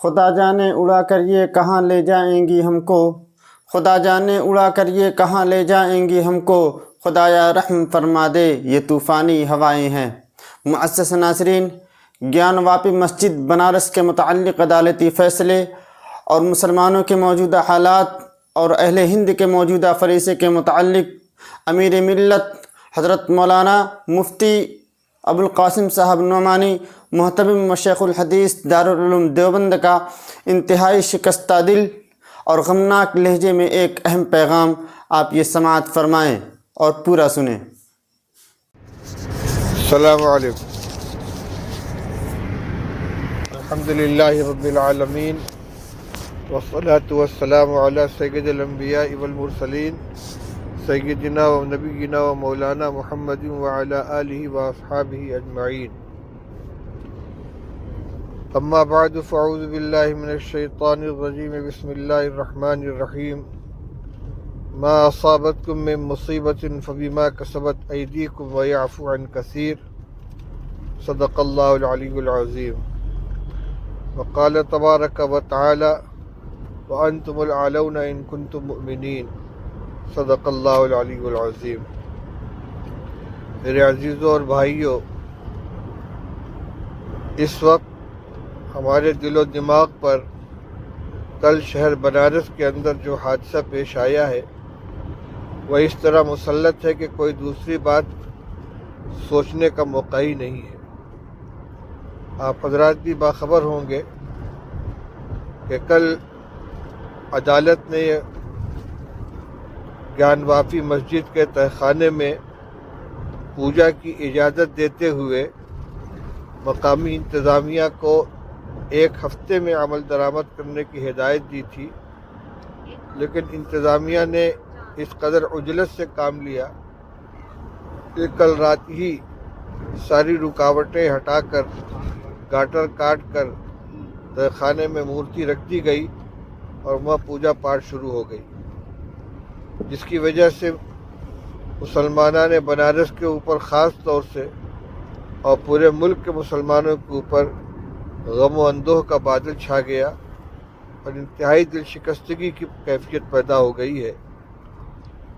خدا جانے اڑا کر یہ کہاں لے جائیں گی ہم کو، خدا جانے اڑا کر یہ کہاں لے جائیں گی ہم کو، خدایا رحم فرما دے یہ طوفانی ہوائیں ہیں۔ معزز ناظرین، گیان واپی مسجد بنارس کے متعلق عدالتی فیصلے اور مسلمانوں کے موجودہ حالات اور اہل ہند کے موجودہ فریضے کے متعلق امیر ملت حضرت مولانا مفتی ابوالقاسم صاحب نعمانی محتمم شیخ الحدیث دارالعلوم دیوبند کا انتہائی شکستہ دل اور غمناک لہجے میں ایک اہم پیغام آپ یہ سماعت فرمائیں اور پورا سنیں۔ السلام علیکم۔ الحمدللہ رب العالمین والصلاة والسلام علی سید الانبیاء والمرسلین سیدنا و نبینا و مولانا محمد وعلی آلہ و اصحابہ اجمعین، اما بعد فاعوذ باللہ من الشیطان الرجیم، بسم اللہ الرحمن الرحیم۔ ما اصابتکم من مصیبت فبما کسبت ایدیکم ویعفو عن کثیر، صدق اللہ العلی العظیم۔ وقال تبارک وتعالی وانتم الاعلون ان کنتم مؤمنین، صدق اللہ العلی العظیم۔ میرے عزیزوں اور بھائیوں، اس وقت ہمارے دل و دماغ پر کل شہر بنارس کے اندر جو حادثہ پیش آیا ہے وہ اس طرح مسلط ہے کہ کوئی دوسری بات سوچنے کا موقع ہی نہیں ہے۔ آپ حضرات بھی باخبر ہوں گے کہ کل عدالت نے گیان واپی مسجد کے تہخانے میں پوجا کی اجازت دیتے ہوئے مقامی انتظامیہ کو 1 ہفتے میں عمل درآمد کرنے کی ہدایت دی تھی، لیکن انتظامیہ نے اس قدر عجلت سے کام لیا کہ کل رات ہی ساری رکاوٹیں ہٹا کر گاٹر کاٹ کر تہخانے میں مورتی رکھ دی گئی اور وہاں پوجا پاٹ شروع ہو گئی، جس کی وجہ سے مسلمانان بنارس کے اوپر خاص طور سے اور پورے ملک کے مسلمانوں کے اوپر غم و اندوہ کا بادل چھا گیا اور انتہائی دل شکستگی کی کیفیت پیدا ہو گئی ہے۔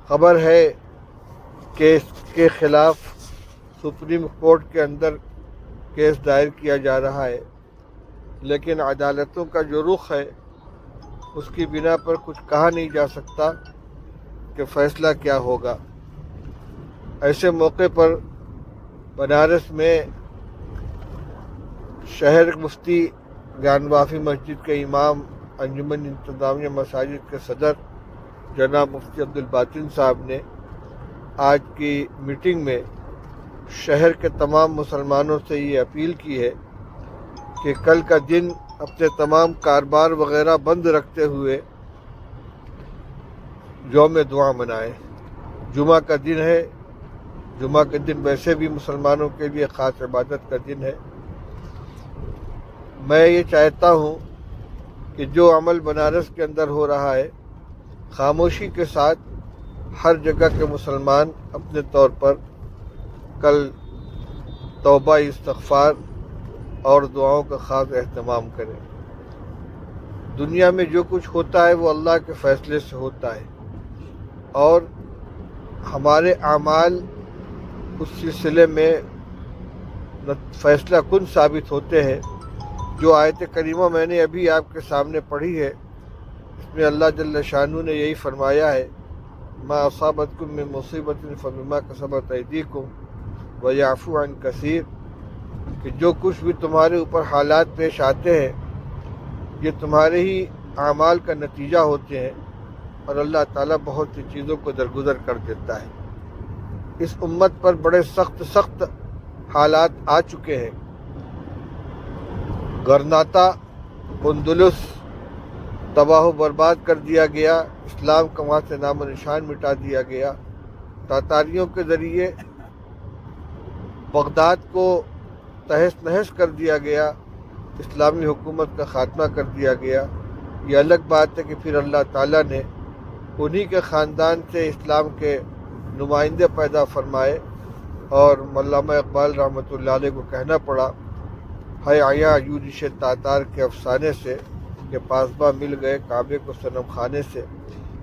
خبر ہے کہ اس کے خلاف سپریم کورٹ کے اندر کیس دائر کیا جا رہا ہے، لیکن عدالتوں کا جو رخ ہے اس کی بنا پر کچھ کہا نہیں جا سکتا کہ فیصلہ کیا ہوگا۔ ایسے موقع پر بنارس میں شہر مفتی گیان واپی مسجد کے امام، انجمن انتظامیہ مساجد کے صدر جناب مفتی عبدالباطن صاحب نے آج کی میٹنگ میں شہر کے تمام مسلمانوں سے یہ اپیل کی ہے کہ کل کا دن اپنے تمام کاروبار وغیرہ بند رکھتے ہوئے یوم دعا منائیں۔ جمعہ کا دن ہے، جمعہ کے دن ویسے بھی مسلمانوں کے لیے خاص عبادت کا دن ہے۔ میں یہ چاہتا ہوں کہ جو عمل بنارس کے اندر ہو رہا ہے، خاموشی کے ساتھ ہر جگہ کے مسلمان اپنے طور پر کل توبہ استغفار اور دعاؤں کا خاص اہتمام کریں۔ دنیا میں جو کچھ ہوتا ہے وہ اللہ کے فیصلے سے ہوتا ہے، اور ہمارے اعمال اس سلسلے میں فیصلہ کن ثابت ہوتے ہیں۔ جو آیت کریمہ میں نے ابھی آپ کے سامنے پڑھی ہے، اس میں اللہ جل شانہ نے یہی فرمایا ہے، ما اصابتکم من مصیبت فبما کسبت ایدیکم ویعفو عن کثیر، کہ جو کچھ بھی تمہارے اوپر حالات پیش آتے ہیں یہ تمہارے ہی اعمال کا نتیجہ ہوتے ہیں، اور اللہ تعالیٰ بہت سی چیزوں کو درگزر کر دیتا ہے۔ اس امت پر بڑے سخت حالات آ چکے ہیں۔ گرناطہ، اندلس تباہ و برباد کر دیا گیا، اسلام کا وہاں سے نام و نشان مٹا دیا گیا۔ تاتاریوں کے ذریعے بغداد کو تہس نہس کر دیا گیا، اسلامی حکومت کا خاتمہ کر دیا گیا۔ یہ الگ بات ہے کہ پھر اللہ تعالیٰ نے انہی کے خاندان سے اسلام کے نمائندے پیدا فرمائے، اور علامہ اقبال رحمۃ اللہ علیہ کو کہنا پڑا، ہے آیا یورش تاتار کے افسانے سے کہ پاسباں مل گئے کعبے کو صنم خانے سے،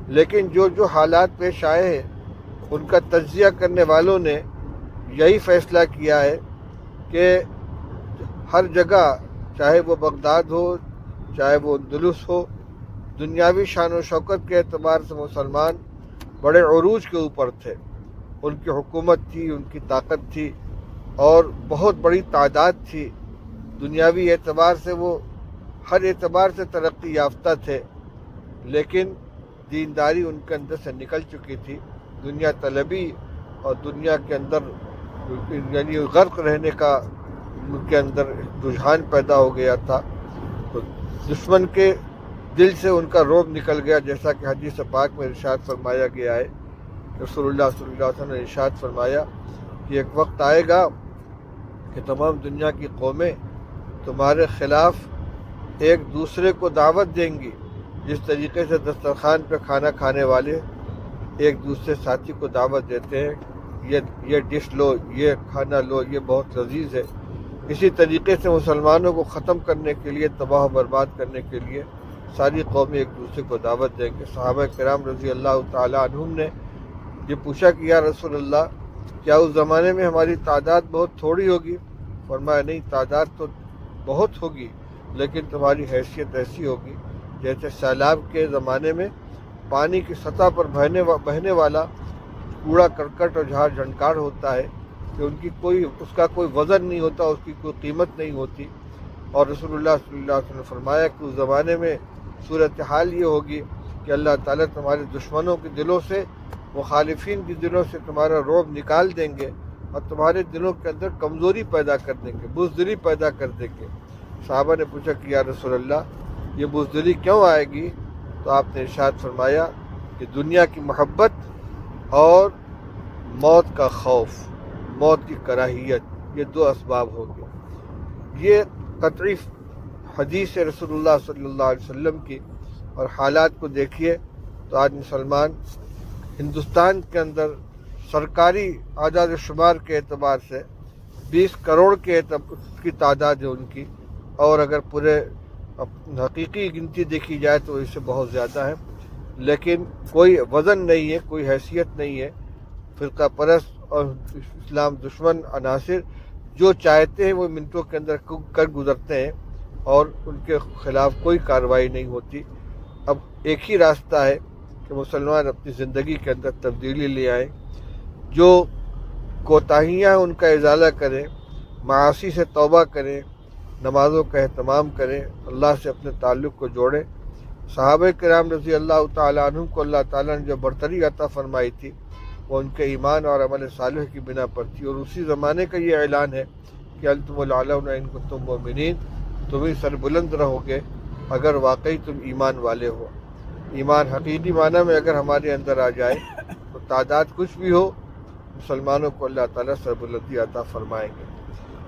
لیکن جو حالات پیش آئے ہیں ان کا تجزیہ کرنے والوں نے یہی فیصلہ کیا ہے کہ ہر جگہ، چاہے وہ بغداد ہو، چاہے وہ اندلس ہو، دنیاوی شان و شوکت کے اعتبار سے مسلمان بڑے عروج کے اوپر تھے. ان کی حکومت تھی، ان کی طاقت تھی اور بہت بڑی تعداد تھی. دنیاوی اعتبار سے وہ ہر اعتبار سے ترقی یافتہ تھے، لیکن دینداری ان کے اندر سے نکل چکی تھی. دنیا طلبی اور دنیا کے اندر یعنی غرق رہنے کا ان کے اندر رجحان پیدا ہو گیا تھا. تو دشمن کے دل سے ان کا رعب نکل گیا، جیسا کہ حدیث پاک میں ارشاد فرمایا گیا ہے. رسول اللہ صلی اللہ علیہ وسلم نے ارشاد فرمایا کہ ایک وقت آئے گا کہ تمام دنیا کی قومیں تمہارے خلاف ایک دوسرے کو دعوت دیں گی، جس طریقے سے دسترخوان پہ کھانا کھانے والے ایک دوسرے ساتھی کو دعوت دیتے ہیں، یہ ڈش لو، یہ کھانا لو، یہ بہت لذیذ ہے. اسی طریقے سے مسلمانوں کو ختم کرنے کے لیے، تباہ و برباد کرنے کے لیے ساری قومیں ایک دوسرے کو دعوت دیں گے. صحابہ کرام رضی اللہ تعالیٰ عنہم نے یہ پوچھا کہ یا رسول اللہ، کیا اس زمانے میں ہماری تعداد بہت تھوڑی ہوگی؟ فرمایا نہیں، تعداد تو بہت ہوگی، لیکن تمہاری حیثیت ایسی ہوگی جیسے سیلاب کے زمانے میں پانی کی سطح پر بہنے والا کوڑا کرکٹ اور جھاڑ جھنکار ہوتا ہے کہ اس کا کوئی وزن نہیں ہوتا، اس کی کوئی قیمت نہیں ہوتی. اور رسول اللہ صلی اللہ علیہ وسلم نے فرمایا کہ اس زمانے میں صورتحال یہ ہوگی کہ اللہ تعالیٰ تمہارے دشمنوں کے دلوں سے، مخالفین کے دلوں سے تمہارا رعب نکال دیں گے اور تمہارے دلوں کے اندر کمزوری پیدا کر دیں گے، بزدلی پیدا کر دیں گے. صحابہ نے پوچھا کہ یا رسول اللہ، یہ بزدلی کیوں آئے گی؟ تو آپ نے ارشاد فرمایا کہ دنیا کی محبت اور موت کا خوف، موت کی کراہیت، یہ دو اسباب ہوں گے. یہ قطعی حدیث رسول اللہ صلی اللہ علیہ وسلم کی. اور حالات کو دیکھیے تو آج مسلمان ہندوستان کے اندر سرکاری اعداد و شمار کے اعتبار سے 20 کروڑ کی تعداد ہے ان کی، اور اگر پورے حقیقی گنتی دیکھی جائے تو اس سے بہت زیادہ ہے، لیکن کوئی وزن نہیں ہے، کوئی حیثیت نہیں ہے. فرقہ پرست اور اسلام دشمن عناصر جو چاہتے ہیں وہ منٹوں کے اندر کر گزرتے ہیں اور ان کے خلاف کوئی کارروائی نہیں ہوتی. اب ایک ہی راستہ ہے کہ مسلمان اپنی زندگی کے اندر تبدیلی لے آئیں، جو کوتاہیاں ان کا ازالہ کریں، معاصی سے توبہ کریں، نمازوں کا اہتمام کریں، اللہ سے اپنے تعلق کو جوڑیں. صحابہ کرام رضی اللہ تعالیٰ عنہم کو اللہ تعالیٰ نے جو برتری عطا فرمائی تھی وہ ان کے ایمان اور عمل صالح کی بنا پر تھی. اور اسی زمانے کا یہ اعلان ہے کہ انتم الاعلون ان کنتم مؤمنین، تم ہی سربلند رہو گے اگر واقعی تم ایمان والے ہو. ایمان حقیقی معنی میں اگر ہمارے اندر آ جائے تو تعداد کچھ بھی ہو، مسلمانوں کو اللہ تعالیٰ سربلندی عطا فرمائیں گے.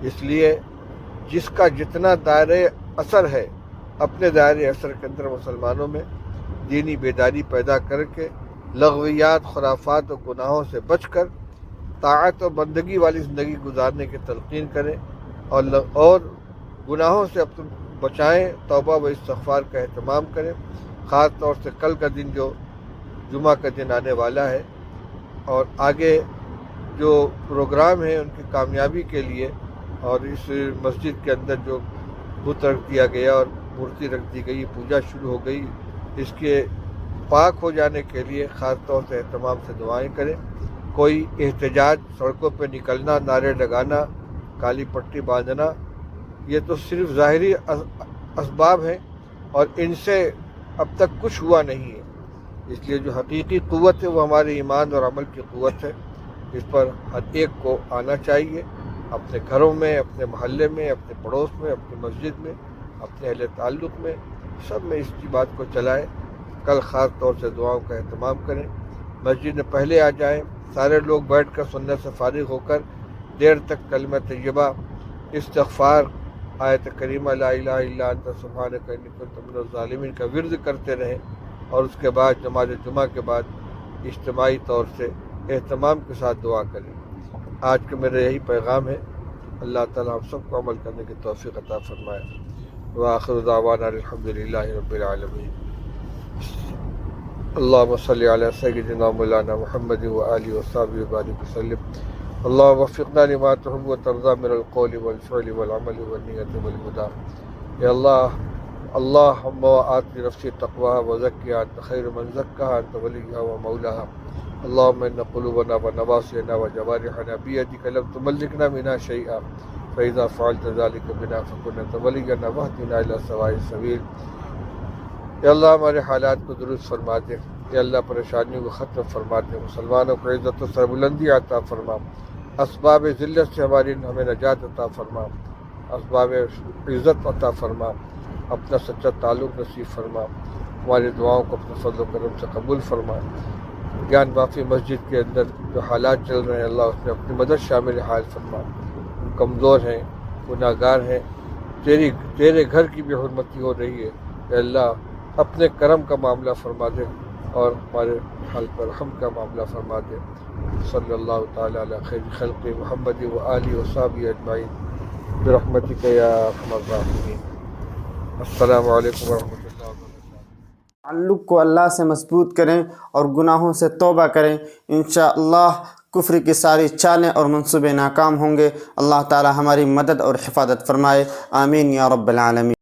اس لیے جس کا جتنا دائرۂ اثر ہے، اپنے دائرۂ اثر کے اندر مسلمانوں میں دینی بیداری پیدا کر کے لغویات، خرافات و گناہوں سے بچ کر طاعت و بندگی والی زندگی گزارنے کی تلقین کریں اور گناہوں سے اپنے بچائیں، توبہ و استغفار کا اہتمام کریں. خاص طور سے کل کا دن جو جمعہ کا دن آنے والا ہے اور آگے جو پروگرام ہیں ان کی کامیابی کے لیے، اور اس مسجد کے اندر جو بت رکھ دیا گیا اور مورتی رکھ دی گئی، پوجا شروع ہو گئی، اس کے پاک ہو جانے کے لیے خاص طور سے اہتمام سے دعائیں کریں. کوئی احتجاج، سڑکوں پہ نکلنا، نعرے لگانا، کالی پٹی باندھنا، یہ تو صرف ظاہری اسباب ہیں اور ان سے اب تک کچھ ہوا نہیں ہے. اس لیے جو حقیقی قوت ہے وہ ہمارے ایمان اور عمل کی قوت ہے. اس پر ہر ایک کو آنا چاہیے، اپنے گھروں میں، اپنے محلے میں، اپنے پڑوس میں، اپنی مسجد میں، اپنے اہل تعلق میں، سب میں اس کی بات کو چلائیں. کل خاص طور سے دعاؤں کا اہتمام کریں، مسجد میں پہلے آ جائیں، سارے لوگ بیٹھ کر سننے سے فارغ ہو کر دیر تک کلمہ طیبہ، استغفار، آیت کریمہ لا الہ الا انت سبحانک انی کنت من الظالمین کا ورد کرتے رہیں. اور اس کے بعد نماز جمعہ کے بعد اجتماعی طور سے اہتمام کے ساتھ دعا کریں. آج کا میرا یہی پیغام ہے. اللہ تعالیٰ ہم سب کو عمل کرنے کی توفیق عطا فرمائے. وآخر دعوانا الحمدللہ رب العالمین. اللہم صلی علی سیدنا مولانا محمد وآلہ وصحبہ وبارک وسلم. اللہم وفقنا لما تحب وترضى من القول والفعل والعمل والنیت والہدى. یا اللہ اللہم آت لنفسی تقواها وزکیها انت خیر من زکاها انت ولیها ومولاها. اللہم ان قلوبنا ونواصینا وجوارحنا بیدک لم تملکنا منها شیئا فإذا فعلت ذلك بنا فكن أنت ولينا واهدنا إلى سواء السبيل. یا اللہ ہمارے حالات کو درست فرما دے. یا اللہ پریشانیوں کو ختم فرما دے. مسلمانوں کو عزت و سربلندی عطا فرما. اسباب ذلت سے ہمیں نجات عطا فرما. اسباب عزت عطا فرما. اپنا سچا تعلق نصیب فرما. ہماری دعاؤں کو اپنے فضل و کرم سے قبول فرما. گیان بافی مسجد کے اندر جو حالات چل رہے ہیں اللہ اس میں اپنی مدد شامل حال فرما. کمزور ہیں، گناہ گار ہیں، تیرے گھر کی بھی حرمتی ہو رہی ہے. اے اللہ اپنے کرم کا معاملہ فرما دے اور ہمارے حال پر رحم کا معاملہ فرما دے. صلی اللہ تعالی علی خیر خلق محمد و آلہ و صحبہ اجمعین برحمتک یا ارحم الراحمین. السلام علیکم ورحمۃ اللہ وبرکاتہ. تعلق کو اللہ سے مضبوط کریں اور گناہوں سے توبہ کریں. انشاءاللہ کفر کی ساری چالیں اور منصوبے ناکام ہوں گے. اللہ تعالی ہماری مدد اور حفاظت فرمائے. آمین یا رب العالمین.